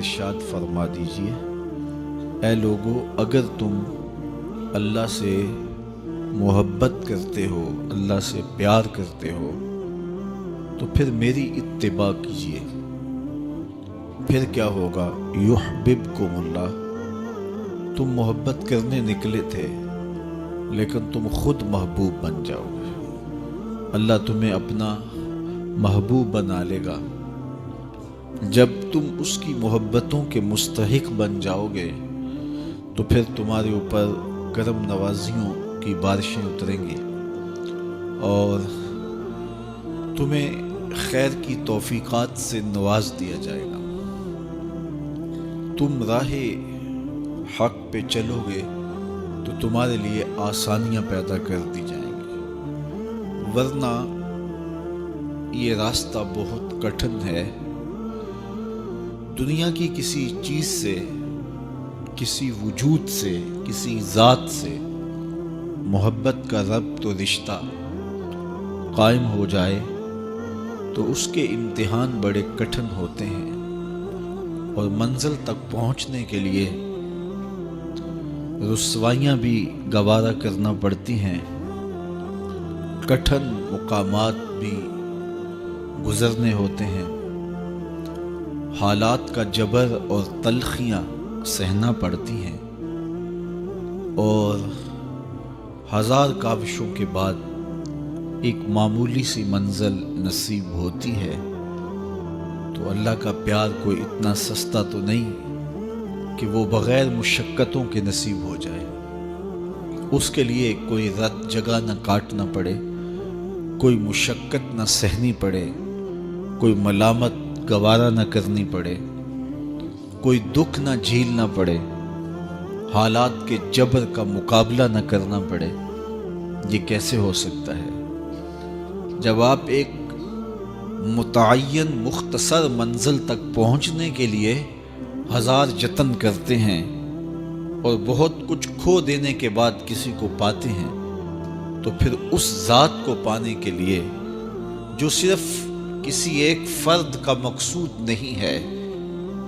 ارشاد فرما دیجئے، اے لوگو، اگر تم اللہ سے محبت کرتے ہو، اللہ سے پیار کرتے ہو، تو پھر میری اتباع کیجئے۔ پھر کیا ہوگا؟ یحببکم اللہ، تم محبت کرنے نکلے تھے لیکن تم خود محبوب بن جاؤ گے، اللہ تمہیں اپنا محبوب بنا لے گا۔ جب تم اس کی محبتوں کے مستحق بن جاؤ گے تو پھر تمہارے اوپر کرم نوازیوں کی بارشیں اتریں گی اور تمہیں خیر کی توفیقات سے نواز دیا جائے گا۔ تم راہ حق پہ چلو گے تو تمہارے لیے آسانیاں پیدا کر دی جائیں گی، ورنہ یہ راستہ بہت کٹھن ہے۔ دنیا کی کسی چیز سے، کسی وجود سے، کسی ذات سے محبت کا ربط و رشتہ قائم ہو جائے تو اس کے امتحان بڑے کٹھن ہوتے ہیں اور منزل تک پہنچنے کے لیے رسوائیاں بھی گوارا کرنا پڑتی ہیں، کٹھن مقامات بھی گزرنے ہوتے ہیں، حالات کا جبر اور تلخیاں سہنا پڑتی ہیں، اور ہزار کاوشوں کے بعد ایک معمولی سی منزل نصیب ہوتی ہے۔ تو اللہ کا پیار کوئی اتنا سستا تو نہیں کہ وہ بغیر مشقتوں کے نصیب ہو جائے۔ اس کے لیے کوئی رت جگہ نہ کاٹنا پڑے، کوئی مشقت نہ سہنی پڑے، کوئی ملامت گوارا نہ کرنی پڑے، کوئی دکھ نہ جھیلنا پڑے، حالات کے جبر کا مقابلہ نہ کرنا پڑے۔ یہ کیسے ہو سکتا ہے؟ جب آپ ایک متعین مختصر منزل تک پہنچنے کے لیے ہزار جتن کرتے ہیں اور بہت کچھ کھو دینے کے بعد کسی کو پاتے ہیں، تو پھر اس ذات کو پانے کے لیے جو صرف کسی ایک فرد کا مقصود نہیں ہے،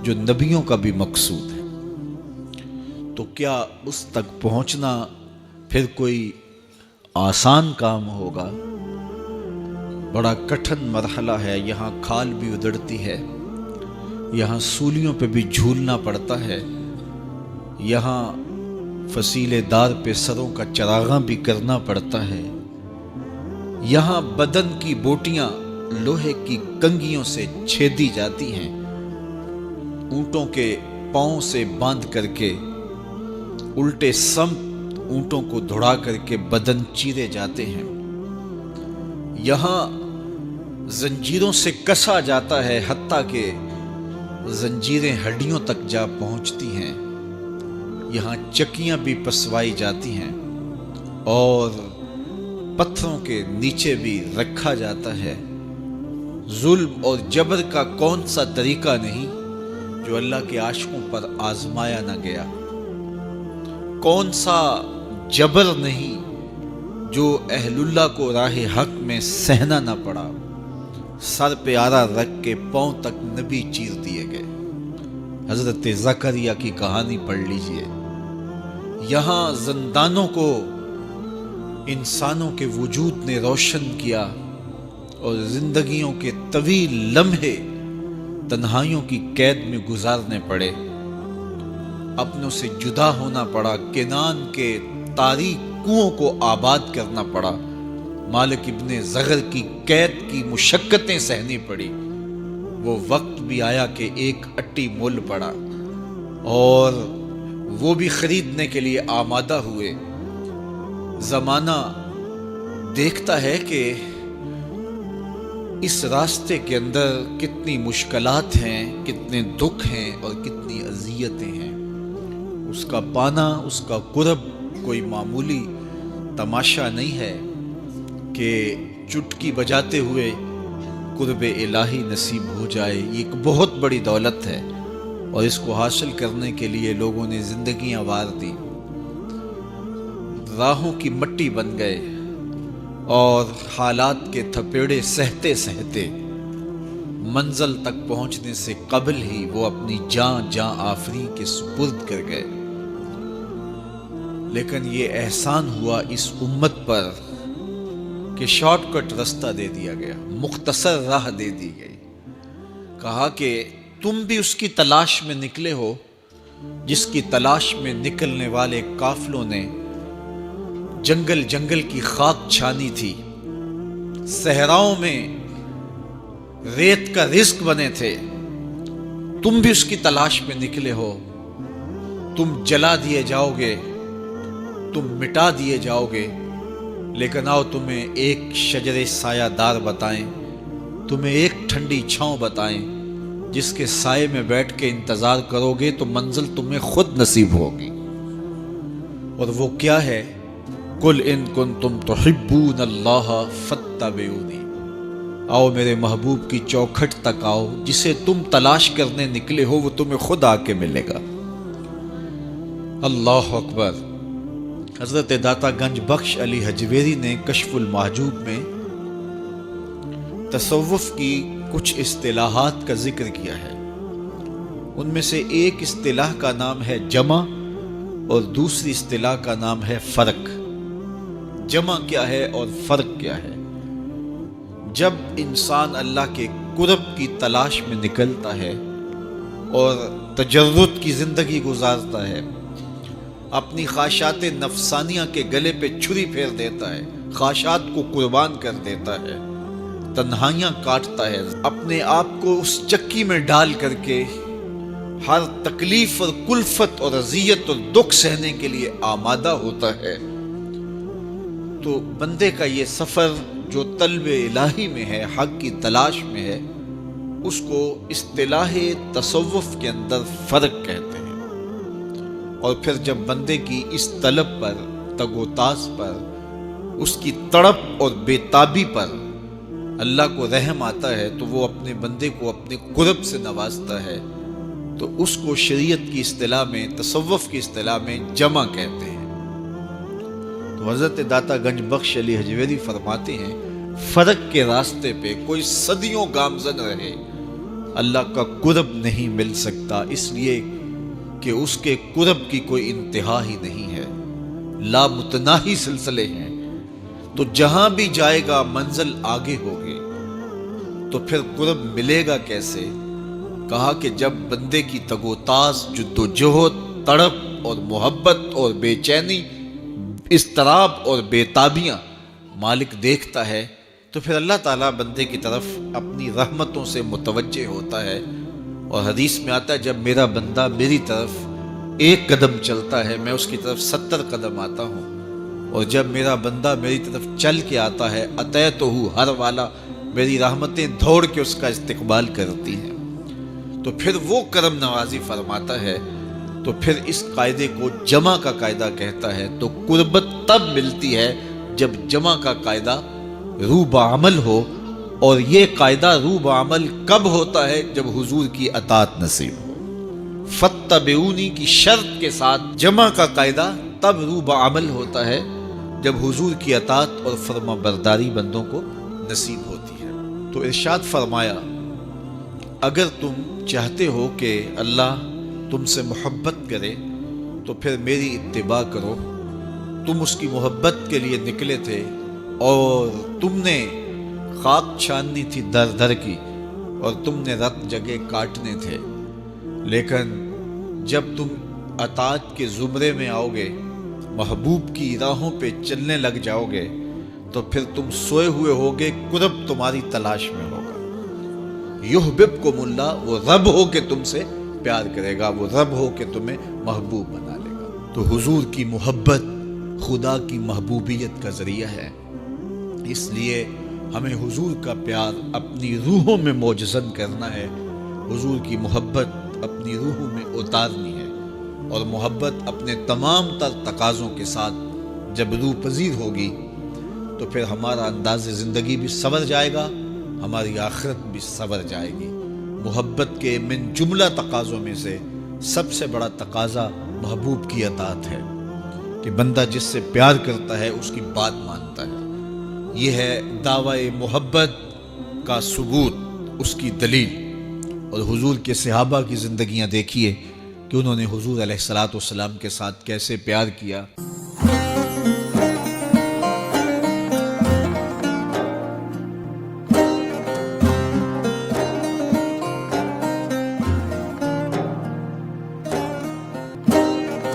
جو نبیوں کا بھی مقصود ہے، تو کیا اس تک پہنچنا پھر کوئی آسان کام ہوگا؟ بڑا کٹھن مرحلہ ہے۔ یہاں کھال بھی ادڑتی ہے، یہاں سولیوں پہ بھی جھولنا پڑتا ہے، یہاں فصیلے دار پہ سروں کا چراغاں بھی کرنا پڑتا ہے، یہاں بدن کی بوٹیاں لوہے کی کنگھیوں سے چھیدی جاتی ہیں، اونٹوں کے پاؤں سے باندھ کر کے الٹے سمت اونٹوں کو دھڑا کر کے بدن چیرے جاتے ہیں، یہاں زنجیروں سے کسا جاتا ہے حتیٰ کہ زنجیریں ہڈیوں تک جا پہنچتی ہیں، یہاں چکیاں بھی پسوائی جاتی ہیں اور پتھروں کے نیچے بھی رکھا جاتا ہے۔ ظلم اور جبر کا کون سا طریقہ نہیں جو اللہ کے عاشقوں پر آزمایا نہ گیا، کون سا جبر نہیں جو اہل اللہ کو راہ حق میں سہنا نہ پڑا۔ سر پہ آرا رکھ کے پاؤں تک نبی چیر دیے گئے۔ حضرت زکریا کی کہانی پڑھ لیجئے۔ یہاں زندانوں کو انسانوں کے وجود نے روشن کیا اور زندگیوں کے طویل لمحے تنہائیوں کی قید میں گزارنے پڑے، اپنوں سے جدا ہونا پڑا، کنان کے تاریک کنووں کو آباد کرنا پڑا، مالک ابن زغر کی قید کی مشقتیں سہنی پڑی۔ وہ وقت بھی آیا کہ ایک اٹی مول پڑا اور وہ بھی خریدنے کے لیے آمادہ ہوئے۔ زمانہ دیکھتا ہے کہ اس راستے کے اندر کتنی مشکلات ہیں، کتنے دکھ ہیں اور کتنی اذیتیں ہیں۔ اس کا پانا، اس کا قرب کوئی معمولی تماشا نہیں ہے کہ چٹکی بجاتے ہوئے قرب الہی نصیب ہو جائے۔ یہ ایک بہت بڑی دولت ہے اور اس کو حاصل کرنے کے لیے لوگوں نے زندگیاں وار دی، راہوں کی مٹی بن گئے اور حالات کے تھپیڑے سہتے سہتے منزل تک پہنچنے سے قبل ہی وہ اپنی جاں آفریں کے سپرد کر گئے۔ لیکن یہ احسان ہوا اس امت پر کہ شارٹ کٹ رستہ دے دیا گیا، مختصر راہ دے دی گئی۔ کہا کہ تم بھی اس کی تلاش میں نکلے ہو جس کی تلاش میں نکلنے والے قافلوں نے جنگل کی خاک چھانی تھی، صحراؤں میں ریت کا رزق بنے تھے، تم بھی اس کی تلاش میں نکلے ہو۔ تم جلا دیے جاؤ گے، تم مٹا دیے جاؤ گے، لیکن آؤ تمہیں ایک شجر سایہ دار بتائیں، تمہیں ایک ٹھنڈی چھاؤں بتائیں جس کے سائے میں بیٹھ کے انتظار کرو گے تو منزل تمہیں خود نصیب ہوگی۔ اور وہ کیا ہے؟ قُلْ إِن كُنتُمْ تُحِبُّونَ اللَّهَ فَاتَّبِعُونِی، آؤ میرے محبوب کی چوکھٹ تک آؤ، جسے تم تلاش کرنے نکلے ہو وہ تمہیں خود آ کے ملے گا۔ اللہ اکبر۔ حضرت داتا گنج بخش علی حجویری نے کشف المحجوب میں تصوف کی کچھ اصطلاحات کا ذکر کیا ہے۔ ان میں سے ایک اصطلاح کا نام ہے جمع اور دوسری اصطلاح کا نام ہے فرق۔ جمع کیا ہے اور فرق کیا ہے؟ جب انسان اللہ کے قرب کی تلاش میں نکلتا ہے اور تجرد کی زندگی گزارتا ہے، اپنی خواہشات نفسانیہ کے گلے پہ چھری پھیر دیتا ہے، خواہشات کو قربان کر دیتا ہے، تنہائیاں کاٹتا ہے، اپنے آپ کو اس چکی میں ڈال کر کے ہر تکلیف اور کلفت اور اذیت اور دکھ سہنے کے لیے آمادہ ہوتا ہے، تو بندے کا یہ سفر جو طلب الہی میں ہے، حق کی تلاش میں ہے، اس کو اصطلاح تصوف کے اندر فرق کہتے ہیں۔ اور پھر جب بندے کی اس طلب پر، تگ و تاز پر، اس کی تڑپ اور بے تابی پر اللہ کو رحم آتا ہے تو وہ اپنے بندے کو اپنے قرب سے نوازتا ہے، تو اس کو شریعت کی اصطلاح میں، تصوف کی اصطلاح میں جمع کہتے ہیں۔ تو حضرت داتا گنج بخش علی حجویری فرماتے ہیں فرق کے راستے پہ کوئی صدیوں گامزن رہے، اللہ کا قرب نہیں مل سکتا، اس لیے کہ اس کے قرب کی کوئی انتہا ہی نہیں ہے، لامتناہی سلسلے ہیں۔ تو جہاں بھی جائے گا منزل آگے ہوگی، تو پھر قرب ملے گا کیسے؟ کہا کہ جب بندے کی تگ و تاز، جد و جہد، تڑپ اور محبت اور بے چینی، اضطراب اور بے تابیاں مالک دیکھتا ہے تو پھر اللہ تعالیٰ بندے کی طرف اپنی رحمتوں سے متوجہ ہوتا ہے۔ اور حدیث میں آتا ہے جب میرا بندہ میری طرف ایک قدم چلتا ہے میں اس کی طرف 70 قدم آتا ہوں، اور جب میرا بندہ میری طرف چل کے آتا ہے اتیتہ ہر والا، میری رحمتیں دوڑ کے اس کا استقبال کرتی ہیں، تو پھر وہ کرم نوازی فرماتا ہے۔ تو پھر اس قاعدے کو جمع کا قاعدہ کہتا ہے۔ تو قربت تب ملتی ہے جب جمع کا قاعدہ رو بعمل ہو، اور یہ قاعدہ رو بعمل کب ہوتا ہے؟ جب حضور کی اطاعت نصیب ہو۔ فتبعونی کی شرط کے ساتھ جمع کا قاعدہ تب رو بعمل ہوتا ہے جب حضور کی اطاعت اور فرما برداری بندوں کو نصیب ہوتی ہے۔ تو ارشاد فرمایا اگر تم چاہتے ہو کہ اللہ تم سے محبت کرے تو پھر میری اتباع کرو۔ تم اس کی محبت کے لیے نکلے تھے اور تم نے خاک چھاننی تھی در در کی، اور تم نے رت جگہ کاٹنے تھے، لیکن جب تم اطاعت کے زمرے میں آؤ گے، محبوب کی راہوں پہ چلنے لگ جاؤ گے، تو پھر تم سوئے ہوئے ہوگے، قرب تمہاری تلاش میں ہوگا۔ یحببکم اللہ، وہ رب ہو کے تم سے پیار کرے گا، وہ رب ہو کے تمہیں محبوب بنا لے گا۔ تو حضور کی محبت خدا کی محبوبیت کا ذریعہ ہے، اس لیے ہمیں حضور کا پیار اپنی روحوں میں موجزن کرنا ہے، حضور کی محبت اپنی روحوں میں اتارنی ہے، اور محبت اپنے تمام تر تقاضوں کے ساتھ جب روح پذیر ہوگی تو پھر ہمارا انداز زندگی بھی سنور جائے گا، ہماری آخرت بھی سنور جائے گی۔ محبت کے من جملہ تقاضوں میں سے سب سے بڑا تقاضا محبوب کی اطاعت ہے، کہ بندہ جس سے پیار کرتا ہے اس کی بات مانتا ہے۔ یہ ہے دعوی محبت کا ثبوت، اس کی دلیل، اور حضور کے صحابہ کی زندگیاں دیکھیے کہ انہوں نے حضور علیہ الصلوۃ والسلام کے ساتھ کیسے پیار کیا،